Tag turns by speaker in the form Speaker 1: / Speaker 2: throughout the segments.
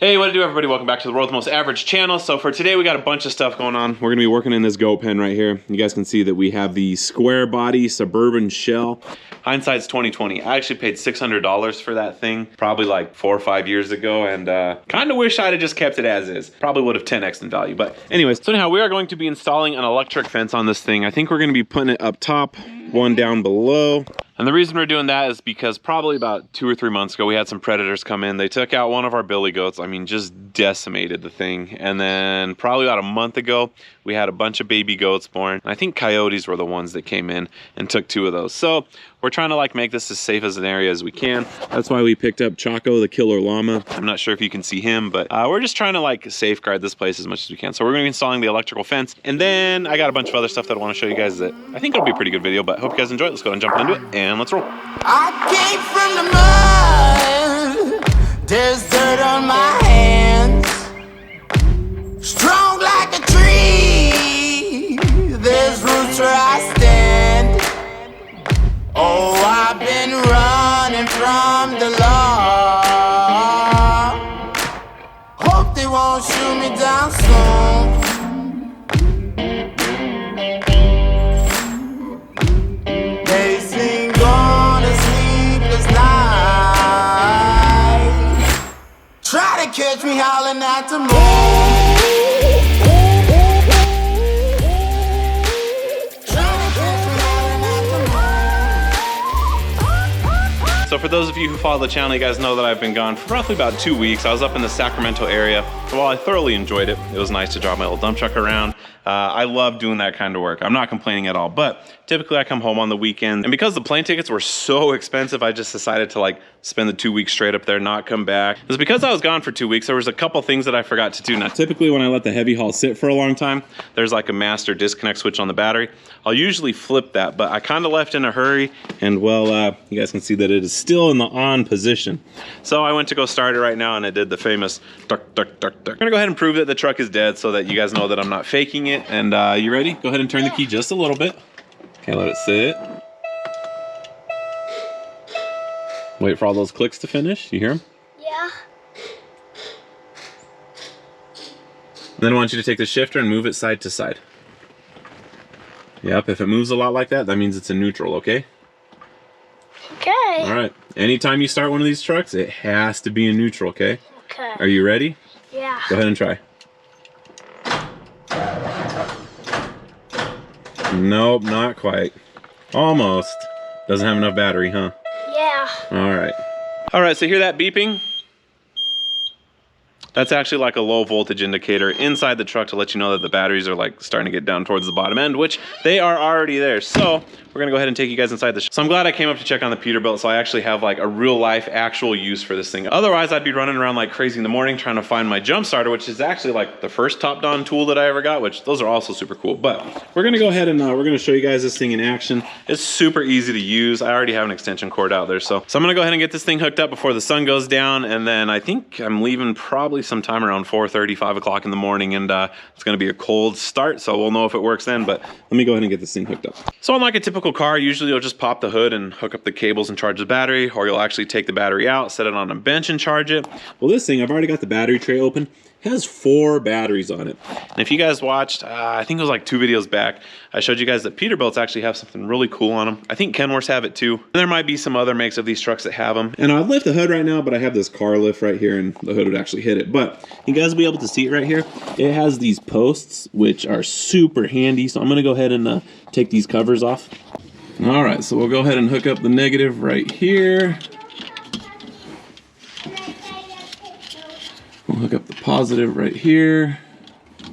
Speaker 1: Hey, what to do, everybody? Welcome back to the world's most average channel. So for today, we got a bunch of stuff going on. We're gonna be working in this goat pen right here. You guys can see that we have the square body Suburban shell. Hindsight's 2020. I actually paid $600 for that thing, probably like 4 or 5 years ago, and kind of wish I'd have just kept it as is. Probably would have 10x in value, but anyways. So anyhow, we are going to be installing an electric fence on this thing. I think we're gonna be putting it up top, one down below. And the reason we're doing that is because probably about 2 or 3 months ago, we had some predators come in. They took out one of our billy goats. I mean, just decimated the thing. And then probably about a month ago, we had a bunch of baby goats born. And I think coyotes were the ones that came in and took 2 of those. So we're trying to like make this as safe as an area as we can. That's why we picked up Chaco, the killer llama. I'm not sure if you can see him, but we're just trying to like safeguard this place as much as we can. So we're gonna be installing the electrical fence. And then I got a bunch of other stuff that I wanna show you guys that I think it'll be a pretty good video, but hope you guys enjoy it. Let's go and jump into it and let's roll.
Speaker 2: I came from the mud, there's dirt on my hands. Strong like a tree, there's roots where I stand. Oh, I've been running from the law. Hope they won't shoot me down soon. They sing on a sleepless night. Try to catch me howling at the moon.
Speaker 1: So for those of you who follow the channel, you guys know that I've been gone for roughly about 2 weeks. I was up in the Sacramento area. While I thoroughly enjoyed it, it was nice to drive my little dump truck around. I love doing that kind of work. I'm not complaining at all, but typically I come home on the weekend, and because the plane tickets were so expensive, I just decided to like spend the 2 weeks straight up there, not come back. It was because I was gone for 2 weeks, there was a couple things that I forgot to do. Now, typically when I let the heavy haul sit for a long time, there's like a master disconnect switch on the battery. I'll usually flip that, but I kind of left in a hurry, and well, you guys can see that it is still in the on position. So I went to go start it right now, and it did the famous duck, duck, duck, duck. I'm gonna go ahead and prove that the truck is dead so that you guys know that I'm not faking it. And you ready? Go ahead and turn the key just a little bit. Okay, let it sit. Wait for all those clicks to finish. You hear them?
Speaker 3: Yeah.
Speaker 1: Then I want you to take the shifter and move it side to side. Yep, if it moves a lot like that, that means it's in neutral, okay?
Speaker 3: Okay.
Speaker 1: All right. Anytime you start one of these trucks, it has to be in neutral, okay?
Speaker 3: Okay.
Speaker 1: Are you ready?
Speaker 3: Yeah.
Speaker 1: Go ahead and try. Nope, not quite. Almost. Doesn't have enough battery, huh?
Speaker 3: Yeah.
Speaker 1: All right. All right, so hear that beeping? That's actually like a low voltage indicator inside the truck to let you know that the batteries are like starting to get down towards the bottom end, which they are already there. So we're gonna go ahead and take you guys inside the shop. So I'm glad I came up to check on the Peterbilt, so I actually have like a real life actual use for this thing. Otherwise, I'd be running around like crazy in the morning trying to find my jump starter, which is actually like the first TOPDON tool that I ever got, which those are also super cool. But we're gonna go ahead and we're gonna show you guys this thing in action. It's super easy to use. I already have an extension cord out there. So I'm gonna go ahead and get this thing hooked up before the sun goes down. And then I think I'm leaving probably sometime around 4:30, 5 o'clock in the morning. And it's gonna be a cold start, so we'll know if it works then. But let me go ahead and get this thing hooked up. So unlike a typical car, usually you'll just pop the hood and hook up the cables and charge the battery, or you'll actually take the battery out, set it on a bench and charge it. Well, this thing, I've already got the battery tray open. It has 4 batteries on it. And if you guys watched, I think it was like 2 videos back, I showed you guys that Peterbilts actually have something really cool on them. I think Kenworths have it too. And there might be some other makes of these trucks that have them. And I'd lift the hood right now, but I have this car lift right here and the hood would actually hit it. But you guys will be able to see it right here. It has these posts, which are super handy. So I'm gonna go ahead and take these covers off. All right, so we'll go ahead and hook up the negative right here. We'll hook up the positive right here.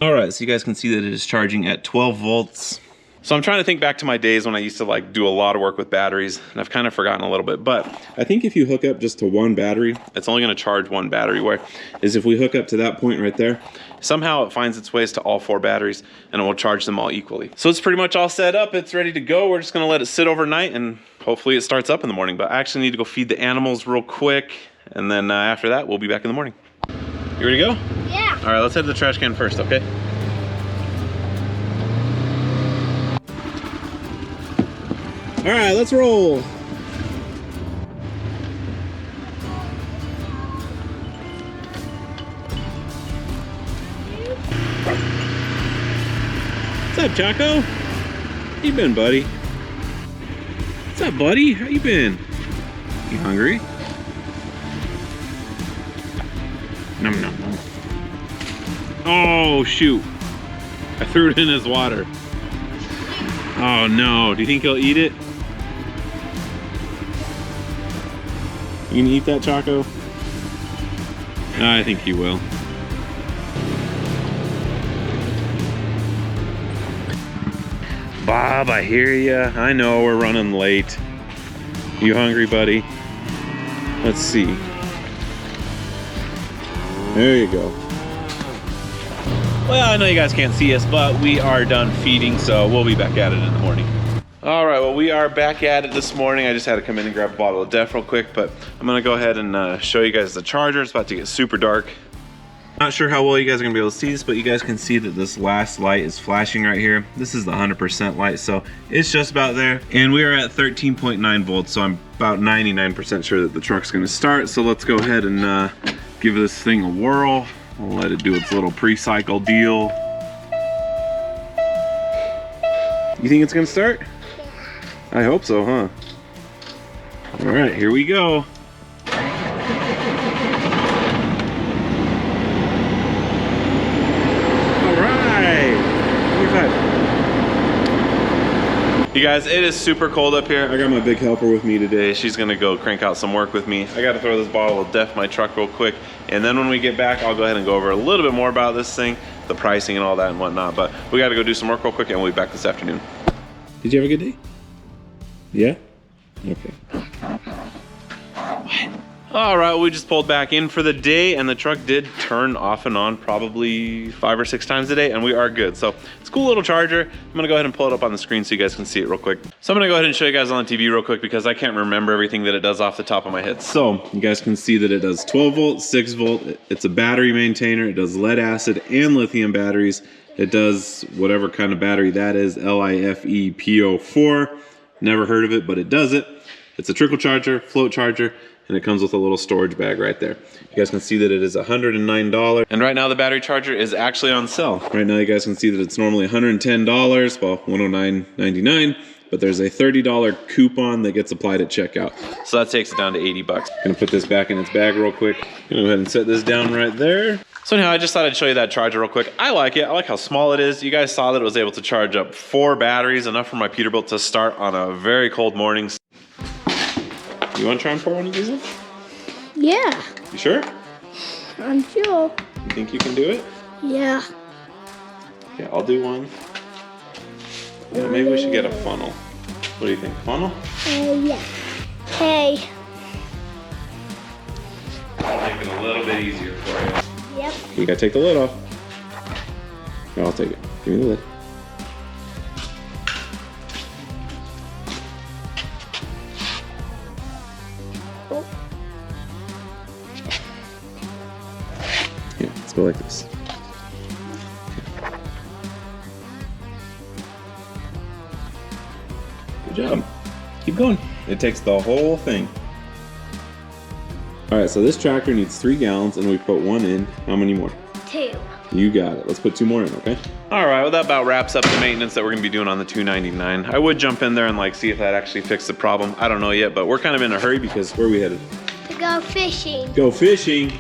Speaker 1: All right, so you guys can see that it is charging at 12 volts. So I'm trying to think back to my days when I used to like do a lot of work with batteries, and I've kind of forgotten a little bit, but I think if you hook up just to one battery, it's only gonna charge one battery, where is if we hook up to that point right there, somehow it finds its ways to all 4 batteries and it will charge them all equally. So it's pretty much all set up, it's ready to go. We're just gonna let it sit overnight and hopefully it starts up in the morning, but I actually need to go feed the animals real quick, and then after that, we'll be back in the morning. You ready to go?
Speaker 3: Yeah.
Speaker 1: All right, let's head to the trash can first, okay? All right, let's roll. What's up, Chaco? How you been, buddy? What's up, buddy? How you been? You hungry? Nom nom nom. Oh, shoot. I threw it in his water. Oh no, do you think he'll eat it? You gonna eat that, Chaco? I think he will. Bob, I hear ya. I know we're running late. You hungry, buddy? Let's see. There you go. Well, I know you guys can't see us, but we are done feeding, so we'll be back at it in the morning. All right, well, we are back at it this morning. I just had to come in and grab a bottle of Def real quick, but I'm gonna go ahead and show you guys the charger. It's about to get super dark. Not sure how well you guys are gonna be able to see this, but you guys can see that this last light is flashing right here. This is the 100% light, so it's just about there. And we are at 13.9 volts, so I'm about 99% sure that the truck's gonna start. So let's go ahead and give this thing a whirl. We'll let it do its little pre-cycle deal. You think it's gonna start? I hope so, huh? All right, here we go. You guys, it is super cold up here. I got my big helper with me today. She's gonna go crank out some work with me. I gotta throw this bottle of Def in my truck real quick. And then when we get back, I'll go ahead and go over a little bit more about this thing, the pricing and all that and whatnot. But we gotta go do some work real quick and we'll be back this afternoon. Did you have a good day? Yeah? Okay. All right, we just pulled back in for the day and the truck did turn off and on probably 5 or 6 times a day and we are good. So it's a cool little charger. I'm gonna go ahead and pull it up on the screen so you guys can see it real quick. So I'm gonna go ahead and show you guys on TV real quick because I can't remember everything that it does off the top of my head. So you guys can see that it does 12 volt, 6 volt. It's a battery maintainer. It does lead acid and lithium batteries. It does whatever kind of battery that is, LiFePO4. Never heard of it, but it does it. It's a trickle charger, float charger, and it comes with a little storage bag right there. You guys can see that it is $109. And right now the battery charger is actually on sale. Right now you guys can see that it's normally $110, well, $109.99, but there's a $30 coupon that gets applied at checkout. So that takes it down to 80 bucks. Gonna put this back in its bag real quick. Gonna go ahead and set this down right there. So anyhow, I just thought I'd show you that charger real quick. I like it. I like how small it is. You guys saw that it was able to charge up 4 batteries, enough for my Peterbilt to start on a very cold morning. You want to try and pour one of these in?
Speaker 3: Yeah,
Speaker 1: You sure?
Speaker 3: I'm sure.
Speaker 1: You think you can do it?
Speaker 3: Yeah.
Speaker 1: Yeah, I'll do one. Yeah, maybe we should get a funnel. What do you think? Funnel?
Speaker 3: Yeah. Hey.
Speaker 1: I'll make it a little bit easier for you.
Speaker 3: Yep.
Speaker 1: You gotta take the lid off. No, I'll take it. Give me the lid.
Speaker 3: Oh.
Speaker 1: Yeah, let's go like this. Good job. Keep going. It takes the whole thing. All right, so this tractor needs 3 gallons and we put 1 in. How many more?
Speaker 3: 2.
Speaker 1: You got it. Let's put 2 more in, okay? All right, well that about wraps up the maintenance that we're gonna be doing on the 299. I would jump in there and like see if that actually fixed the problem. I don't know yet, but we're kind of in a hurry because where are we headed?
Speaker 3: To go fishing.
Speaker 1: Go fishing.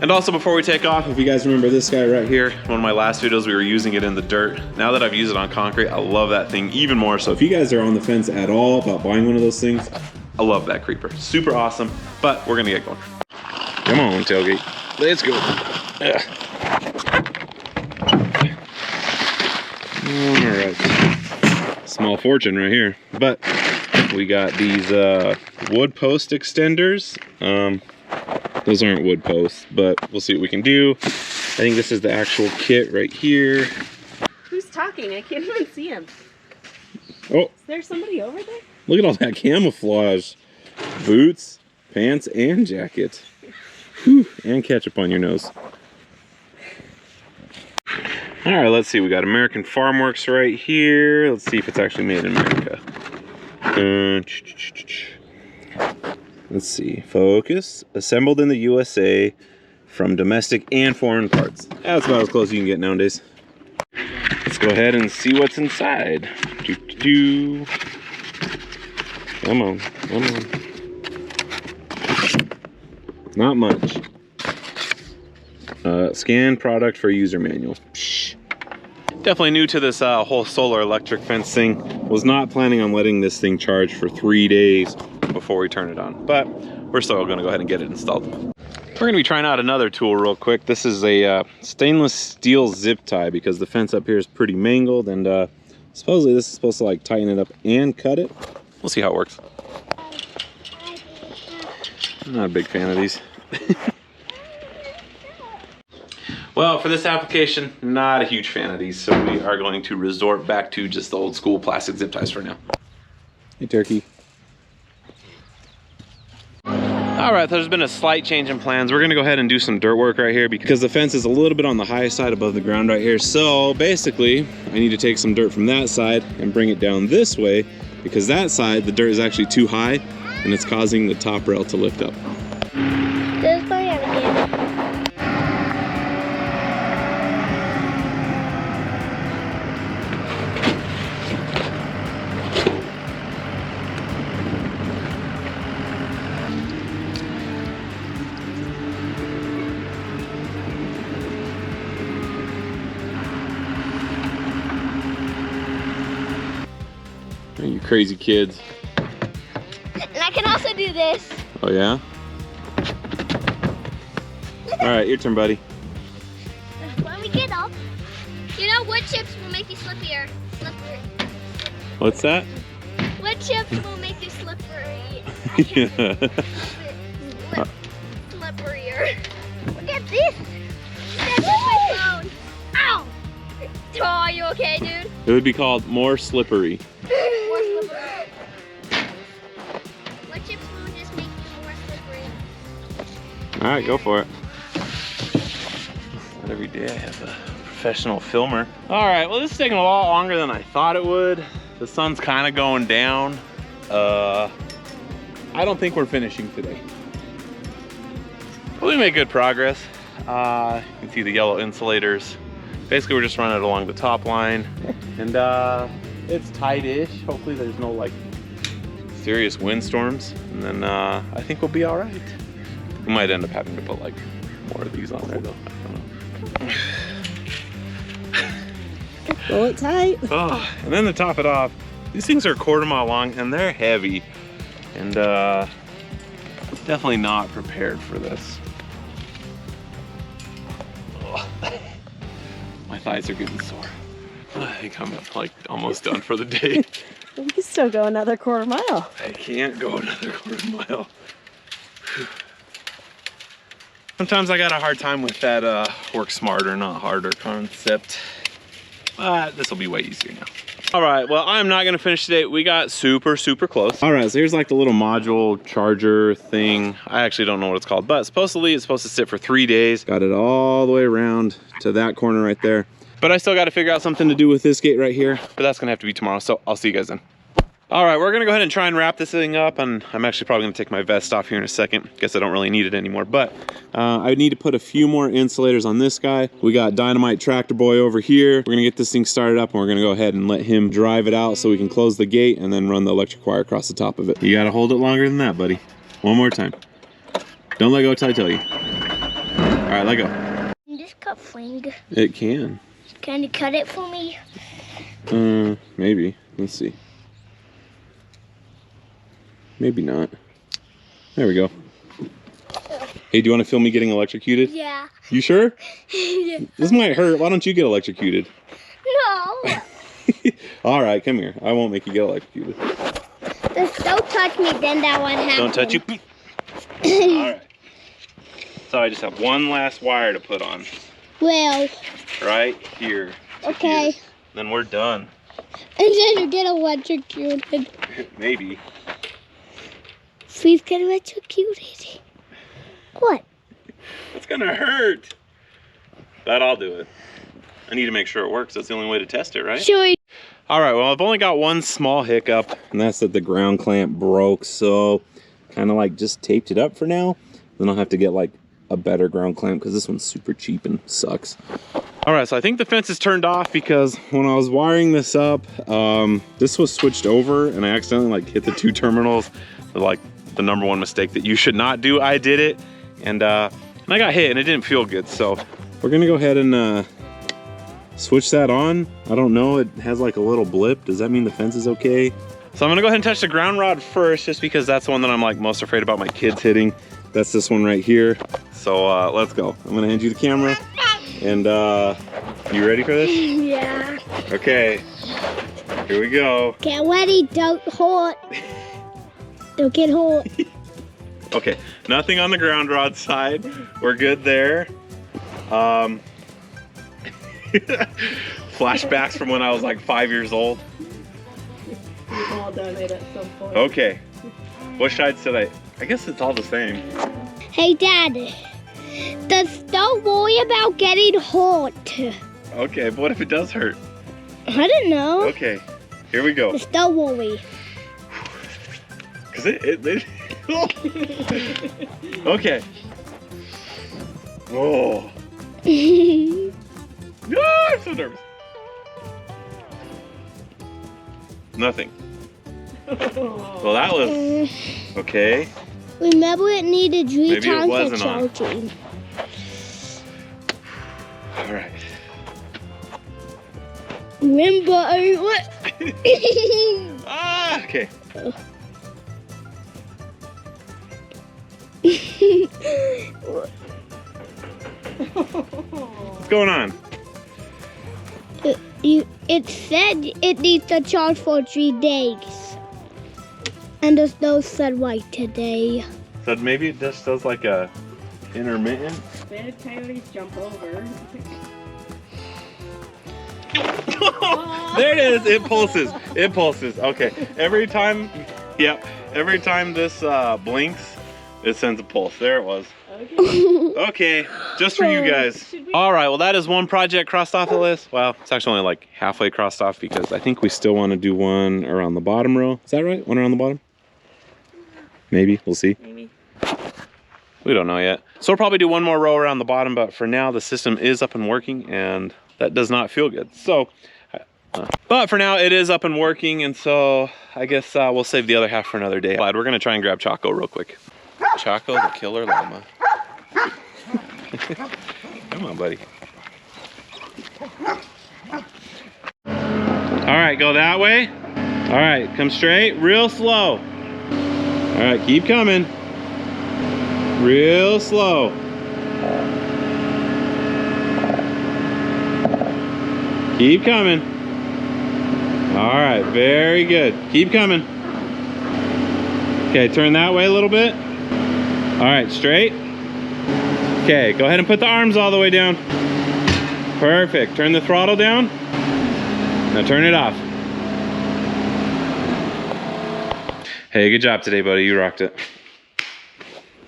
Speaker 1: And also before we take off, if you guys remember this guy right here, one of my last videos, we were using it in the dirt. Now that I've used it on concrete, I love that thing even more. So if you guys are on the fence at all about buying one of those things, I love that creeper. Super awesome, but we're gonna get going. Come on, tailgate. Let's go. Ugh. All right. Small fortune right here, but we got these wood post extenders. Those aren't wood posts, but we'll see what we can do. I think this is the actual kit right here.
Speaker 4: Who's talking? I can't even see him.
Speaker 1: Oh,
Speaker 4: Is there somebody over there?
Speaker 1: look at all that camouflage. Boots, pants, and jacket. Whew, and ketchup on your nose. All right, let's see. We got American Farm Works right here. Let's see if it's actually made in America. Let's see. Focus. Assembled in the USA from domestic and foreign parts. That's about as close as you can get nowadays. Let's Go ahead and see what's inside. Come on, come on. Not much. Scan product for user manual. Psh. Definitely new to this whole solar electric fence thing. Was not planning on letting this thing charge for 3 days before we turn it on, but we're still gonna go ahead and get it installed. We're gonna be trying out another tool real quick. This is a stainless steel zip tie because the fence up here is pretty mangled, and supposedly this is supposed to like tighten it up and cut it. We'll see how it works. I'm not a big fan of these. Well, for this application, not a huge fan of these, so we are going to resort back to just the old school plastic zip ties for now. Hey, turkey. All right, there's been a slight change in plans. We're gonna go ahead and do some dirt work right here because the fence is a little bit on the high side above the ground right here. So basically, I need to take some dirt from that side and bring it down this way because that side, the dirt is actually too high and it's causing the top rail to lift up.
Speaker 3: This one again.
Speaker 1: You crazy kids.
Speaker 3: And I can also do this.
Speaker 1: Oh yeah? All right, your turn, buddy.
Speaker 3: When we get up, you know wood chips will make you slippier. Slippery.
Speaker 1: What's that?
Speaker 3: Wood chips will make you slippery.
Speaker 1: Yeah.
Speaker 3: Slipperier. Look at this. That's my phone. Ow! Oh, are you okay, dude?
Speaker 1: It would be called more slippery.
Speaker 3: More slippery. Wood chips will just make you more slippery.
Speaker 1: All right, go for it. Not every day I have a professional filmer. All right, well, this is taking a lot longer than I thought it would. The sun's kind of going down. I don't think we're finishing today. But we made good progress. You can see the yellow insulators. Basically, we're just running it along the top line. And it's tight-ish. Hopefully there's no like serious windstorms. And then I think we'll be all right. We might end up having to put like more of these on there though. I don't know.
Speaker 4: Pull it tight.
Speaker 1: Oh, and then to top it off, these things are a quarter mile long and they're heavy. And definitely not prepared for this. My thighs are getting sore. I think I'm like almost done for the day.
Speaker 4: We can still go another quarter mile.
Speaker 1: I can't go another quarter mile. Sometimes I got a hard time with that work smarter, not harder concept. But this will be way easier now. All right, well, I'm not gonna finish today. We got super close. All right, so here's like the little module charger thing. I actually don't know what it's called, but supposedly it's supposed to sit for 3 days. Got it all the way around to that corner right there. But I still gotta figure out something to do with this gate right here, but that's gonna have to be tomorrow, so I'll see you guys then. All right, we're gonna go ahead and try and wrap this thing up, and I'm actually probably gonna take my vest off here in a second. Guess I don't really need it anymore, but I need to put a few more insulators on this guy. We got Dynamite Tractor Boy over here. We're gonna get this thing started up, and we're gonna go ahead and let him drive it out so we can close the gate and then run the electric wire across the top of it. You gotta hold it longer than that, buddy. One more time. Don't let go till I tell you. All right, let go.
Speaker 3: Can this cut fling?
Speaker 1: It can.
Speaker 3: Can you cut it for me?
Speaker 1: Maybe. Let's see. Maybe not. There we go. Hey, do you want to film me getting electrocuted?
Speaker 3: Yeah.
Speaker 1: You sure?
Speaker 3: Yeah.
Speaker 1: This might hurt. Why don't you get electrocuted?
Speaker 3: No.
Speaker 1: All right, come here. I won't make you get electrocuted.
Speaker 3: Just don't touch me, then that one happens.
Speaker 1: Don't touch you. All right. So I just have one last wire to put on.
Speaker 3: Well.
Speaker 1: Right here.
Speaker 3: Okay.
Speaker 1: Here. Then we're done.
Speaker 3: And then you get electrocuted.
Speaker 1: Maybe.
Speaker 3: Please get electrocuted. What?
Speaker 1: It's gonna hurt. But I'll do it. I need to make sure it works. That's the only way to test it, right?
Speaker 3: Sure.
Speaker 1: All right, well, I've only got one small hiccup, and that's that the ground clamp broke. So kind of like just taped it up for now. Then I'll have to get like a better ground clamp because this one's super cheap and sucks. All right, so I think the fence is turned off because when I was wiring this up, this was switched over and I accidentally like hit the 2 terminals. Like the #1 mistake that you should not do. I did it and I got hit and it didn't feel good. So we're gonna go ahead and switch that on. I don't know, it has like a little blip. Does that mean the fence is okay? So I'm gonna go ahead and touch the ground rod first just because that's the one that I'm like most afraid about my kids hitting. That's this one right here. So let's go. I'm gonna hand you the camera. And you ready for this?
Speaker 3: Yeah.
Speaker 1: Okay, here we go.
Speaker 3: Get ready, don't hurt. Don't get hurt.
Speaker 1: Okay, nothing on the ground rod side. We're good there. Flashbacks from when I was like 5 years old.
Speaker 4: We've all done it at some point.
Speaker 1: Okay, what side should I guess it's all the same.
Speaker 3: Hey, Dad. Don't worry about getting hurt.
Speaker 1: Okay, but what if it does hurt?
Speaker 3: I don't know.
Speaker 1: Okay, here we go.
Speaker 3: Just don't worry.
Speaker 1: Cause it okay. Oh. No, I'm so nervous. Nothing. Well, that was okay.
Speaker 3: Remember, it needed 3
Speaker 1: Maybe it
Speaker 3: times the
Speaker 1: wasn't on.
Speaker 3: charging.
Speaker 1: All right.
Speaker 3: Remember,
Speaker 1: Ah, okay. What's going on?
Speaker 3: it said it needs to charge for 3 days. And there's no sunlight today.
Speaker 1: So maybe it just does like a intermittent.
Speaker 4: Bad coyotes jump over.
Speaker 1: There it is. It pulses. It pulses. Okay. Every time, yep. Every time this blinks, it sends a pulse. There it was.
Speaker 4: Okay.
Speaker 1: Okay, just for you guys. All right, well that is one project crossed off the list. Well, it's actually only like halfway crossed off because I think we still want to do one around the bottom row. Is that right? One around the bottom? Maybe, we'll see.
Speaker 4: Maybe.
Speaker 1: We don't know yet. So we'll probably do one more row around the bottom, but for now the system is up and working and that does not feel good. So, but for now it is up and working, and so I guess we'll save the other half for another day. We're gonna try and grab Choco real quick. Choco, the killer llama. Come on, buddy. All right, go that way. All right, come straight, real slow. All right, keep coming. Real slow. Keep coming. All right, very good. Keep coming. Okay, turn that way a little bit. All right, straight. Okay, go ahead and put the arms all the way down. Perfect. Turn the throttle down. Now turn it off. Hey, good job today, buddy. You rocked it.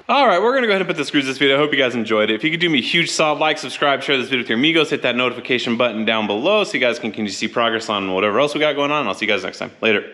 Speaker 1: All right, we're gonna go ahead and put the screws in this video. I hope you guys enjoyed it. If you could do me a huge solid, like, subscribe, share this video with your amigos, hit that notification button down below so you guys can continue to see progress on whatever else we got going on. I'll see you guys next time. Later.